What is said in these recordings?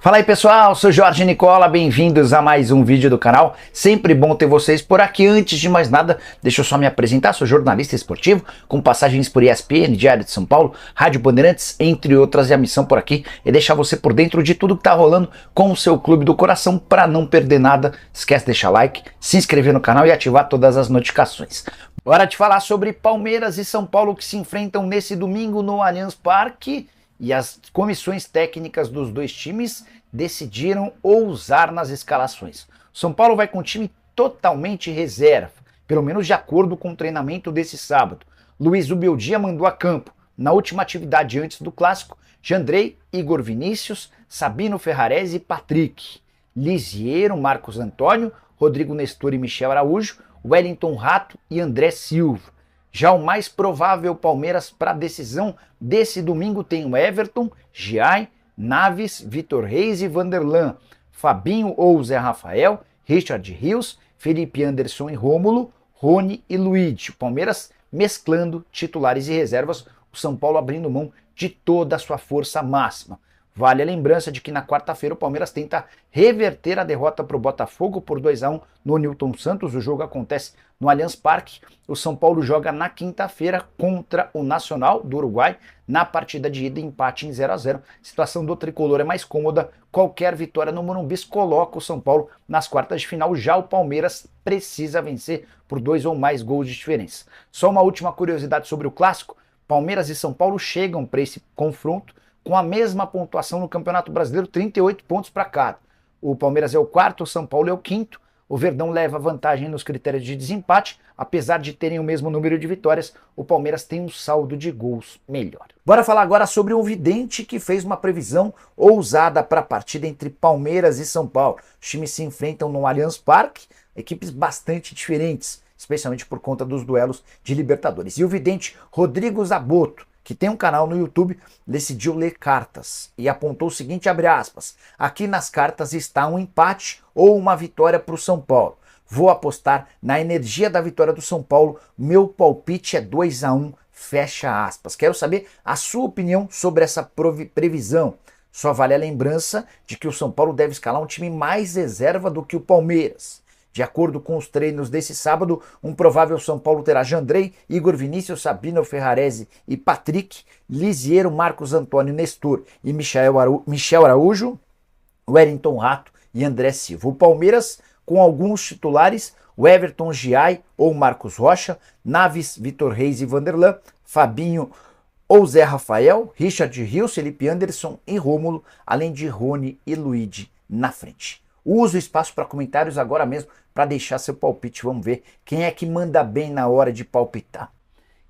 Fala aí pessoal, sou Jorge Nicola, bem-vindos a mais um vídeo do canal, sempre bom ter vocês por aqui. Antes de mais nada, deixa eu só me apresentar, sou jornalista esportivo, com passagens por ESPN, Diário de São Paulo, Rádio Bandeirantes, entre outras, e a missão por aqui é deixar você por dentro de tudo que tá rolando com o seu clube do coração. Para não perder nada, esquece de deixar like, se inscrever no canal e ativar todas as notificações. Bora te falar sobre Palmeiras e São Paulo que se enfrentam nesse domingo no Allianz Parque. E as comissões técnicas dos dois times decidiram ousar nas escalações. O São Paulo vai com um time totalmente reserva, pelo menos de acordo com o treinamento desse sábado. Luiz Ubeldia mandou a campo, na última atividade antes do Clássico, Jandrei, Igor Vinícius, Sabino Ferrarese e Patrick. Lisiero, Marcos Antônio, Rodrigo Nestor e Michel Araújo, Wellington Rato e André Silva. Já o mais provável Palmeiras para a decisão desse domingo tem o Everton, Giai, Naves, Vitor Reis e Vanderlan, Fabinho ou Zé Rafael, Richard Rios, Felipe Anderson e Rômulo, Rony e Luigi. O Palmeiras mesclando titulares e reservas, o São Paulo abrindo mão de toda a sua força máxima. Vale a lembrança de que na quarta-feira o Palmeiras tenta reverter a derrota para o Botafogo por 2-1 no Newton Santos. O jogo acontece no Allianz Parque. O São Paulo joga na quinta-feira contra o Nacional do Uruguai, na partida de ida, empate em 0-0. A situação do tricolor é mais cômoda. Qualquer vitória no Morumbi coloca o São Paulo nas quartas de final. Já o Palmeiras precisa vencer por 2 ou mais gols de diferença. Só uma última curiosidade sobre o clássico: Palmeiras e São Paulo chegam para esse confronto com a mesma pontuação no Campeonato Brasileiro, 38 pontos para cada. O Palmeiras é o quarto, o São Paulo é o quinto. O Verdão leva vantagem nos critérios de desempate. Apesar de terem o mesmo número de vitórias, o Palmeiras tem um saldo de gols melhor. Bora falar agora sobre um vidente que fez uma previsão ousada para a partida entre Palmeiras e São Paulo. Os times se enfrentam no Allianz Parque, equipes bastante diferentes, especialmente por conta dos duelos de Libertadores. E o vidente Rodrigo Zaboto, que tem um canal no YouTube, decidiu ler cartas e apontou o seguinte, abre aspas: aqui nas cartas está um empate ou uma vitória para o São Paulo. Vou apostar na energia da vitória do São Paulo, meu palpite é 2-1, fecha aspas. Quero saber a sua opinião sobre essa previsão. Só vale a lembrança de que o São Paulo deve escalar um time mais reserva do que o Palmeiras. De acordo com os treinos desse sábado, um provável São Paulo terá Jandrei, Igor Vinícius, Sabino Ferrarese e Patrick, Lisiero, Marcos Antônio, Nestor e Michel Araújo, Wellington Rato e André Silva. O Palmeiras com alguns titulares: o Everton, Giai ou Marcos Rocha, Naves, Vitor Reis e Vanderlan, Fabinho ou Zé Rafael, Richard Rios, Felipe Anderson e Rômulo, além de Rony e Luigi na frente. Usa o espaço para comentários agora mesmo para deixar seu palpite. Vamos ver quem é que manda bem na hora de palpitar.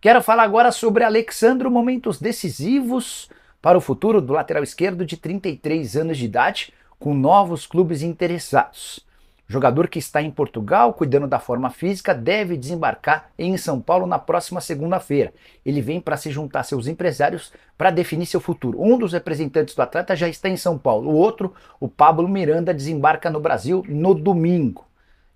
Quero falar agora sobre Alexandro, momentos decisivos para o futuro do lateral esquerdo de 33 anos de idade, com novos clubes interessados. O jogador que está em Portugal, cuidando da forma física, deve desembarcar em São Paulo na próxima segunda-feira. Ele vem para se juntar a seus empresários para definir seu futuro. Um dos representantes do atleta já está em São Paulo. O outro, o Pablo Miranda, desembarca no Brasil no domingo.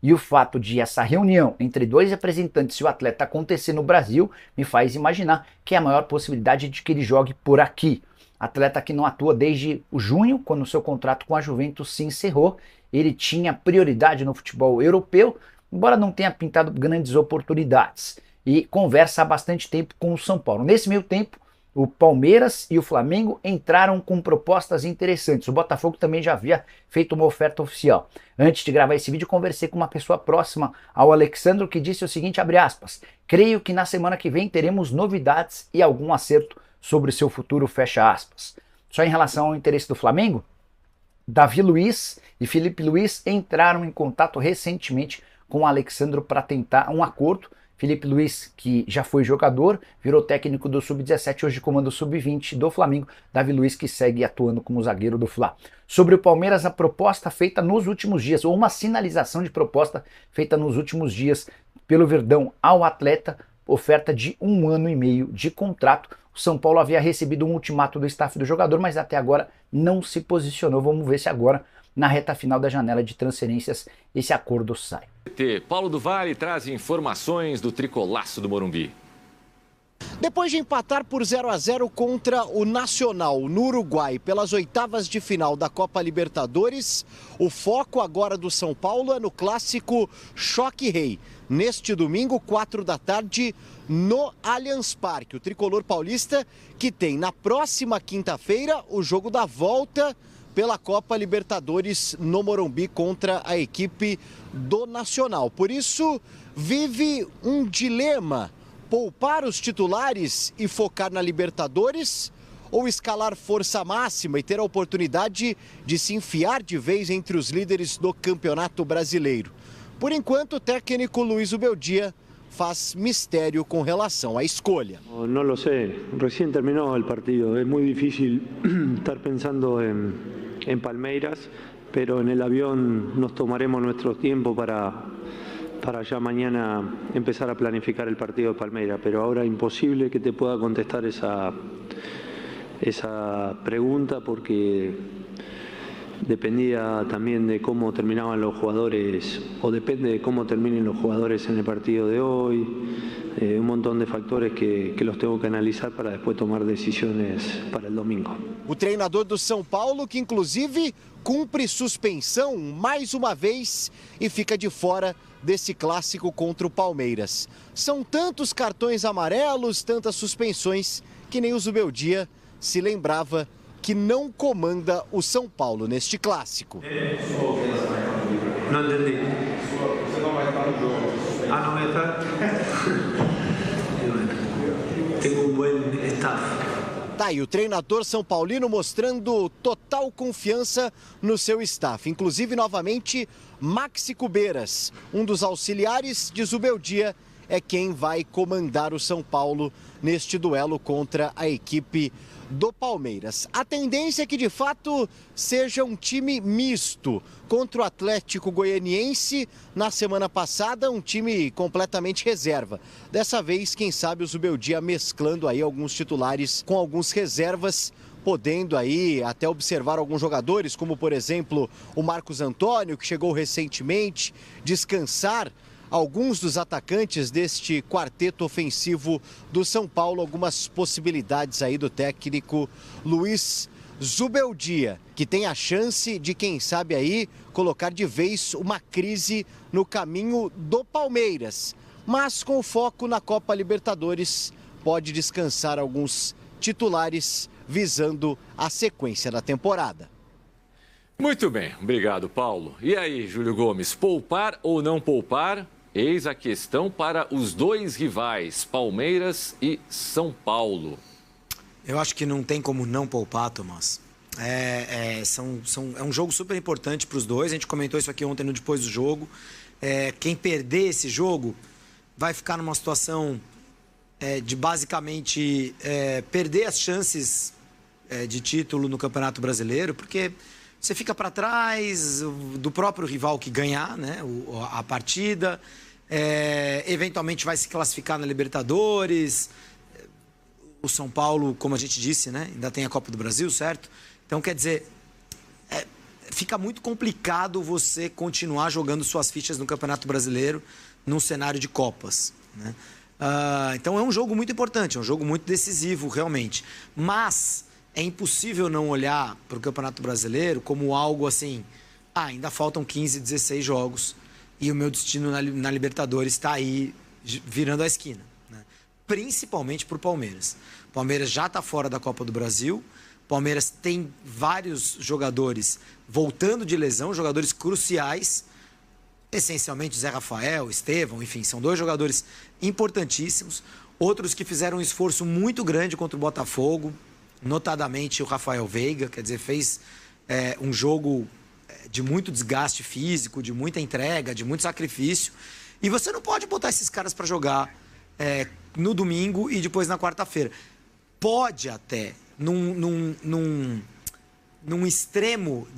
E o fato de essa reunião entre dois representantes e o atleta acontecer no Brasil me faz imaginar que é a maior possibilidade de que ele jogue por aqui. Atleta que não atua desde o junho, quando o seu contrato com a Juventus se encerrou. Ele tinha prioridade no futebol europeu, embora não tenha pintado grandes oportunidades. E conversa há bastante tempo com o São Paulo. Nesse meio tempo, o Palmeiras e o Flamengo entraram com propostas interessantes. O Botafogo também já havia feito uma oferta oficial. Antes de gravar esse vídeo, conversei com uma pessoa próxima ao Alexandro que disse o seguinte, abre aspas: creio que na semana que vem teremos novidades e algum acerto sobre seu futuro, fecha aspas. Só em relação ao interesse do Flamengo, Davi Luiz e Felipe Luiz entraram em contato recentemente com o Alexandro para tentar um acordo. Felipe Luiz, que já foi jogador, virou técnico do Sub-17, hoje comanda o Sub-20 do Flamengo. Davi Luiz que segue atuando como zagueiro do Fla. Sobre o Palmeiras, a proposta feita nos últimos dias, ou uma sinalização de proposta feita nos últimos dias pelo Verdão ao atleta, oferta de 1 ano e meio de contrato. O São Paulo havia recebido um ultimato do staff do jogador, mas até agora não se posicionou. Vamos ver se agora, na reta final da janela de transferências, esse acordo sai. Paulo do Vale traz informações do tricolaço do Morumbi. Depois de empatar por 0-0 contra o Nacional no Uruguai pelas oitavas de final da Copa Libertadores, o foco agora do São Paulo é no clássico Choque Rei. Neste domingo, 4 da tarde, no Allianz Parque. O tricolor paulista que tem na próxima quinta-feira o jogo da volta pela Copa Libertadores no Morumbi contra a equipe do Nacional. Por isso, vive um dilema: poupar os titulares e focar na Libertadores, ou escalar força máxima e ter a oportunidade de se enfiar de vez entre os líderes do Campeonato Brasileiro. Por enquanto, o técnico Luiz Ubeldia faz mistério com relação à escolha. No lo sé, recién terminó el partido, es muy difícil estar pensando en Palmeiras, pero en el avión nos tomaremos nuestro tiempo para ya mañana empezar a planificar el partido de Palmeiras, pero ahora imposible que te pueda contestar esa pregunta porque dependía también de cómo terminaban los jugadores, o depende de cómo terminen los jugadores en el partido de hoy, un montón de factores que los tengo que analizar para después tomar decisiones para el domingo. O treinador do São Paulo, que inclusive cumpre suspensão mais uma vez e fica de fora desse clássico contra o Palmeiras. São tantos cartões amarelos, tantas suspensões, que nem o Zubeldia se lembrava que não comanda o São Paulo neste clássico. Não entendi. Você não vai estar no jogo. Ah, não vai estar? Tenho bom staff. Tá aí o treinador São Paulino mostrando total confiança no seu staff. Inclusive, novamente, Maxi Cubeiras, um dos auxiliares de Zubeldia, é quem vai comandar o São Paulo neste duelo contra a equipe do Palmeiras. A tendência é que, de fato, seja um time misto. Contra o Atlético Goianiense, na semana passada, um time completamente reserva. Dessa vez, quem sabe o Zubeldia mesclando aí alguns titulares com alguns reservas, podendo aí até observar alguns jogadores, como, por exemplo, o Marcos Antônio, que chegou recentemente, descansar alguns dos atacantes deste quarteto ofensivo do São Paulo, algumas possibilidades aí do técnico Luiz Zubeldia, que tem a chance de, quem sabe aí, colocar de vez uma crise no caminho do Palmeiras. Mas com foco na Copa Libertadores, pode descansar alguns titulares visando a sequência da temporada. Muito bem, obrigado, Paulo. E aí, Júlio Gomes, poupar ou não poupar? Eis a questão para os dois rivais, Palmeiras e São Paulo. Eu acho que não tem como não poupar, Tomás. É um jogo super importante para os dois. A gente comentou isso aqui ontem no Depois do Jogo. Quem perder esse jogo vai ficar numa situação de basicamente perder as chances de título no Campeonato Brasileiro, porque você fica para trás do próprio rival que ganhar, né, a partida, eventualmente vai se classificar na Libertadores. O São Paulo, como a gente disse, né, ainda tem a Copa do Brasil, certo? Então, quer dizer, fica muito complicado você continuar jogando suas fichas no Campeonato Brasileiro num cenário de Copas, né? Então é um jogo muito importante, é um jogo muito decisivo, realmente. Mas é impossível não olhar para o Campeonato Brasileiro como algo assim: ainda faltam 15, 16 jogos e o meu destino na Libertadores está aí virando a esquina, né? Principalmente para o Palmeiras. O Palmeiras já está fora da Copa do Brasil. O Palmeiras tem vários jogadores voltando de lesão, jogadores cruciais, essencialmente Zé Rafael, Estevão, enfim, são dois jogadores importantíssimos. Outros que fizeram um esforço muito grande contra o Botafogo, notadamente o Rafael Veiga, quer dizer, fez um jogo de muito desgaste físico, de muita entrega, de muito sacrifício. E você não pode botar esses caras para jogar no domingo e depois na quarta-feira. Pode até, num extremo,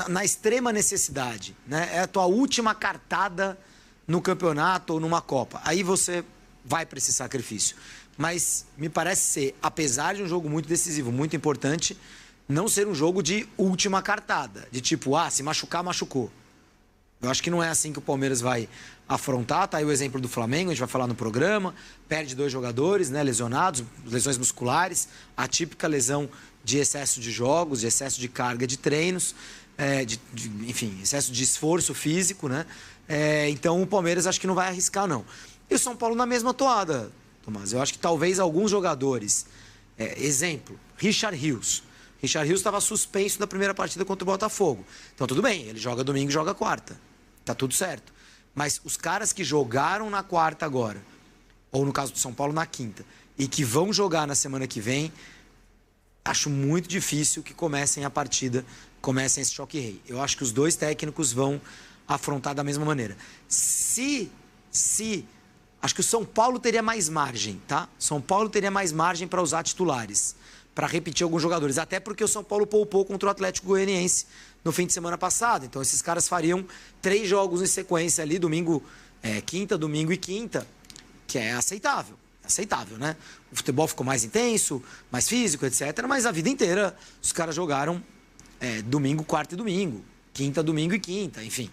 na extrema necessidade, né? É a tua última cartada no campeonato ou numa Copa. Aí você vai para esse sacrifício. Mas me parece ser, apesar de um jogo muito decisivo, muito importante, não ser um jogo de última cartada. De tipo, se machucar, machucou. Eu acho que não é assim que o Palmeiras vai afrontar. Tá aí o exemplo do Flamengo, a gente vai falar no programa. Perde 2 jogadores, né, lesionados, lesões musculares, a típica lesão de excesso de jogos, de excesso de carga de treinos, enfim, excesso de esforço físico, né? Então o Palmeiras acho que não vai arriscar, não. E o São Paulo na mesma toada, Tomás. Eu acho que talvez alguns jogadores... exemplo, Richard Rios. Richard Rios estava suspenso da primeira partida contra o Botafogo. Então tudo bem, ele joga domingo e joga quarta. Tá tudo certo. Mas os caras que jogaram na quarta agora, ou no caso do São Paulo na quinta, e que vão jogar na semana que vem, acho muito difícil que comecem a partida, comecem esse choque-rei. Eu acho que os 2 técnicos vão afrontar da mesma maneira. Acho que o São Paulo teria mais margem, tá? São Paulo teria mais margem para usar titulares, para repetir alguns jogadores. Até porque o São Paulo poupou contra o Atlético Goianiense no fim de semana passado. Então esses caras fariam 3 jogos em sequência ali, domingo, quinta, domingo e quinta, que é aceitável. Aceitável, né? O futebol ficou mais intenso, mais físico, etc. Mas a vida inteira os caras jogaram domingo, quarta e domingo. Quinta, domingo e quinta, enfim.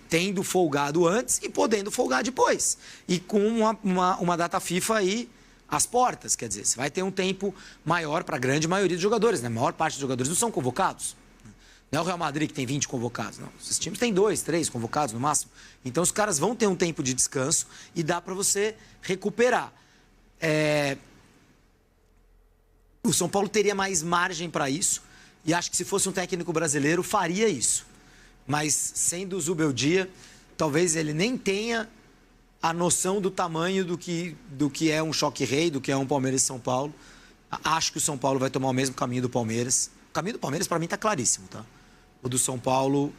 Tendo folgado antes e podendo folgar depois. E com uma data FIFA aí às portas, quer dizer, você vai ter um tempo maior para a grande maioria dos jogadores, né? A maior parte dos jogadores não são convocados. Não é o Real Madrid que tem 20 convocados, não. Esses times têm 2, 3 convocados no máximo. Então os caras vão ter um tempo de descanso e dá para você recuperar. O São Paulo teria mais margem para isso e acho que se fosse um técnico brasileiro faria isso. Mas sendo o Zubeldia, talvez ele nem tenha a noção do tamanho do que é um choque-rei, do que é um Palmeiras e São Paulo. Acho que o São Paulo vai tomar o mesmo caminho do Palmeiras. O caminho do Palmeiras, para mim, está claríssimo, tá? O do São Paulo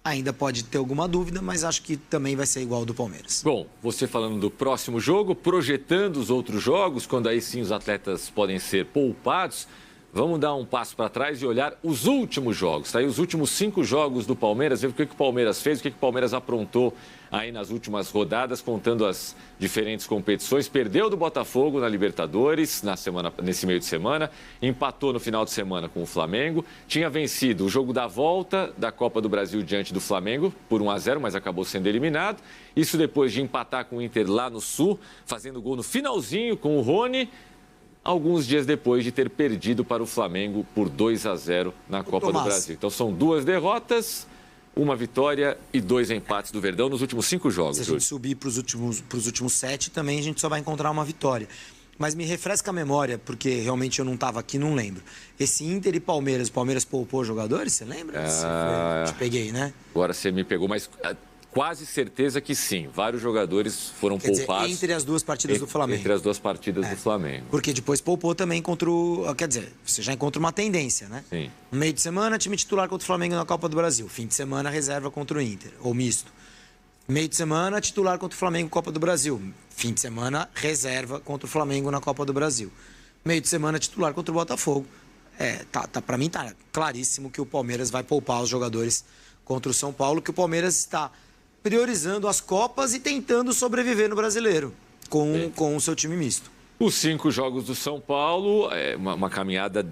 ainda pode ter alguma dúvida, mas acho que também vai ser igual ao do Palmeiras. Bom, você falando do próximo jogo, projetando os outros jogos, quando aí sim os atletas podem ser poupados, vamos dar um passo para trás e olhar os últimos jogos, tá? Aí os últimos 5 jogos do Palmeiras, ver o que o Palmeiras fez, o que o Palmeiras aprontou aí nas últimas rodadas, contando as diferentes competições. Perdeu do Botafogo na Libertadores nesse meio de semana, empatou no final de semana com o Flamengo, tinha vencido o jogo da volta da Copa do Brasil diante do Flamengo por 1-0, mas acabou sendo eliminado. Isso depois de empatar com o Inter lá no Sul, fazendo gol no finalzinho com o Rony, alguns dias depois de ter perdido para o Flamengo por 2-0 na Copa do Brasil. Então são 2 derrotas, 1 vitória e 2 empates do Verdão nos últimos 5 jogos. Se a gente subir para os últimos 7 também, a gente só vai encontrar uma vitória. Mas me refresca a memória, porque realmente eu não estava aqui, não lembro. Esse Inter e Palmeiras, o Palmeiras poupou jogadores, você lembra? Te peguei, né? Agora você me pegou, mas quase certeza que sim. Vários jogadores foram poupados. Entre as 2 partidas do Flamengo. Entre as 2 partidas do Flamengo. Porque depois poupou também contra o... Quer dizer, você já encontra uma tendência, né? Sim. No meio de semana, time titular contra o Flamengo na Copa do Brasil. Fim de semana, reserva contra o Inter, ou misto. Meio de semana, titular contra o Flamengo, Copa do Brasil. Fim de semana, reserva contra o Flamengo na Copa do Brasil. Meio de semana, titular contra o Botafogo. Pra mim tá claríssimo que o Palmeiras vai poupar os jogadores contra o São Paulo, que o Palmeiras está priorizando as Copas e tentando sobreviver no Brasileiro com o seu time misto. Os 5 jogos do São Paulo, uma caminhada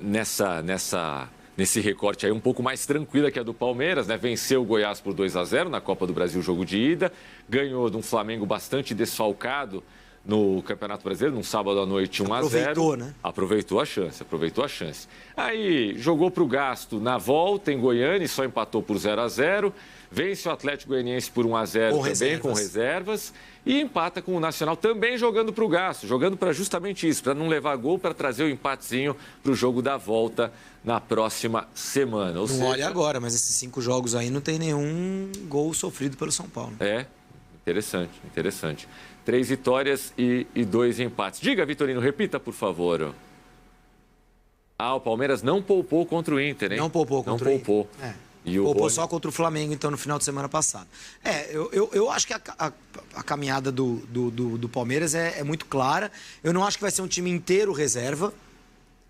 nesse recorte aí um pouco mais tranquila que a do Palmeiras, né? Venceu o Goiás por 2-0 na Copa do Brasil, jogo de ida. Ganhou de um Flamengo bastante desfalcado no Campeonato Brasileiro, num sábado à noite, 1-0. Aproveitou, né? Aproveitou a chance. Aí jogou para o gasto na volta em Goiânia e só empatou por 0-0. Vence o Atlético Goianiense por 1-0 também, com reservas. E empata com o Nacional também jogando para o gasto, jogando para justamente isso, para não levar gol, para trazer o empatezinho para o jogo da volta na próxima semana. Não olha agora, mas esses 5 jogos aí não tem nenhum gol sofrido pelo São Paulo. Interessante. 3 vitórias e 2 empates. Diga, Vitorino, repita, por favor. O Palmeiras não poupou contra o Inter, hein? Não poupou contra o Inter. E poupou só contra o Flamengo, então, no final de semana passado. Eu acho que a caminhada do Palmeiras é muito clara. Eu não acho que vai ser um time inteiro reserva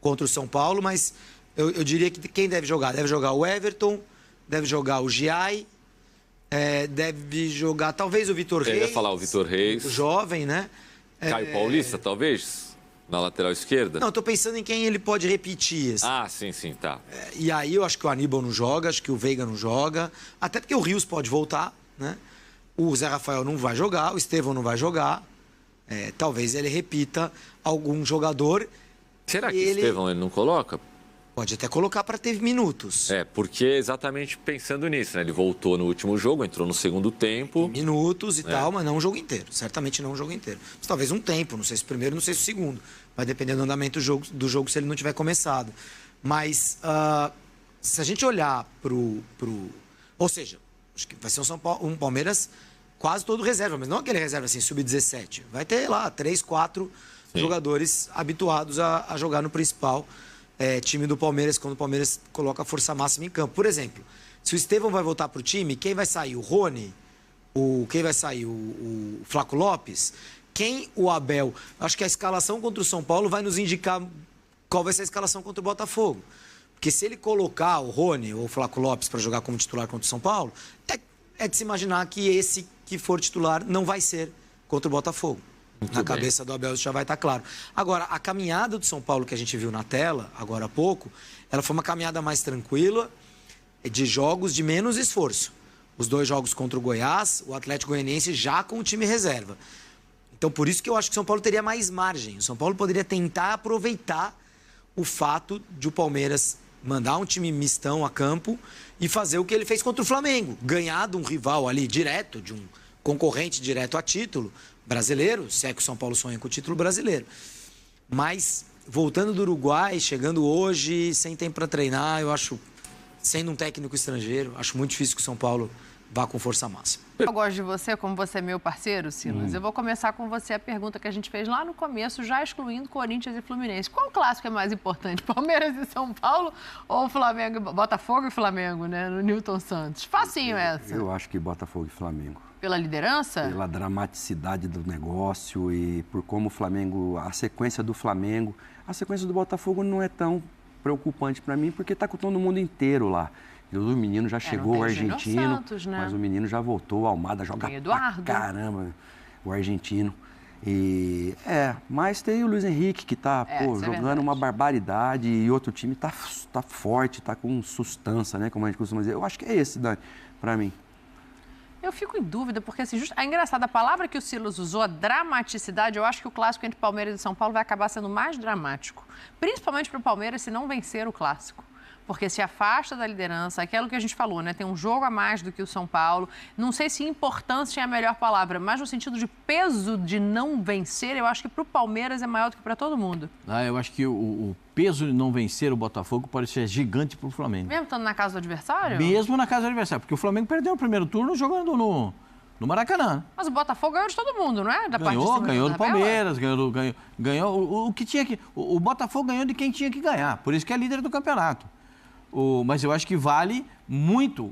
contra o São Paulo, mas eu diria que quem deve jogar? Deve jogar o Everton, deve jogar o Giai, deve jogar talvez o Vitor Reis. Eu ia falar o Vitor Reis. O jovem, né? Caio Paulista, talvez? Na lateral esquerda? Não, eu tô pensando em quem ele pode repetir. Sim, tá. E aí eu acho que o Aníbal não joga, acho que o Veiga não joga. Até porque o Rios pode voltar, né? O Zé Rafael não vai jogar, o Estevão não vai jogar. Talvez ele repita algum jogador. Será que o Estevão ele não coloca? Pode até colocar para ter minutos. Porque exatamente pensando nisso, né? Ele voltou no último jogo, entrou no segundo tempo. Minutos e tal, mas não o jogo inteiro. Certamente não o jogo inteiro. Mas talvez um tempo, não sei se o primeiro, não sei se o segundo. Vai depender do andamento do jogo se ele não tiver começado. Mas se a gente olhar pro... Ou seja, acho que vai ser um Palmeiras quase todo reserva, mas não aquele reserva assim, sub-17. Vai ter lá 3, 4 jogadores habituados a jogar no principal time do Palmeiras, quando o Palmeiras coloca a força máxima em campo. Por exemplo, se o Estevão vai voltar para o time, quem vai sair? O Rony? Quem vai sair? O Flaco Lopes? Quem o Abel? Acho que a escalação contra o São Paulo vai nos indicar qual vai ser a escalação contra o Botafogo. Porque se ele colocar o Rony ou o Flaco Lopes para jogar como titular contra o São Paulo, é de se imaginar que esse que for titular não vai ser contra o Botafogo. Na cabeça do Abel já vai estar claro. Agora, a caminhada do São Paulo que a gente viu na tela, agora há pouco, ela foi uma caminhada mais tranquila, de jogos de menos esforço. Os 2 jogos contra o Goiás, o Atlético Goianiense já com o time reserva. Então, por isso que eu acho que o São Paulo teria mais margem. O São Paulo poderia tentar aproveitar o fato de o Palmeiras mandar um time mistão a campo e fazer o que ele fez contra o Flamengo. Ganhar de um rival ali direto, de um concorrente direto a título brasileiro, se é que o São Paulo sonha com o título brasileiro. Mas, voltando do Uruguai, chegando hoje, sem tempo para treinar, eu acho, sendo um técnico estrangeiro, acho muito difícil que o São Paulo vá com força máxima. Eu gosto de você, como você é meu parceiro, Silas. Eu vou começar com você a pergunta que a gente fez lá no começo, já excluindo Corinthians e Fluminense. Qual clássico é mais importante, Palmeiras e São Paulo ou Flamengo, Botafogo e Flamengo, né, no Newton Santos? Facinho essa. Eu acho que Botafogo e Flamengo. Pela liderança? Pela dramaticidade do negócio e por como o Flamengo, a sequência do Flamengo. A sequência do Botafogo não é tão preocupante para mim, porque está com todo mundo inteiro lá. O menino já chegou, o argentino, Santos, né? mas o menino já voltou, o Almada joga pra caramba, o argentino. Mas tem o Luiz Henrique que tá jogando uma barbaridade e outro time tá forte, tá com sustância, né, como a gente costuma dizer. Eu acho que é esse, Dani, para mim. Eu fico em dúvida, porque assim, é engraçado, a palavra que o Silas usou, a dramaticidade, eu acho que o clássico entre Palmeiras e São Paulo vai acabar sendo mais dramático. Principalmente para o Palmeiras, se não vencer o clássico. Porque se afasta da liderança, aquilo que a gente falou, né? Tem um jogo a mais do que o São Paulo. Não sei se importância é a melhor palavra, mas no sentido de peso de não vencer, eu acho que para o Palmeiras é maior do que para todo mundo. Eu acho que o peso de não vencer o Botafogo pode ser gigante para o Flamengo. Mesmo estando na casa do adversário? Mesmo na casa do adversário, porque o Flamengo perdeu o primeiro turno jogando no Maracanã. Mas o Botafogo ganhou de todo mundo, não é? Ganhou do Palmeiras, ganhou o que tinha que... O Botafogo ganhou de quem tinha que ganhar, por isso que é líder do campeonato. Mas eu acho que vale muito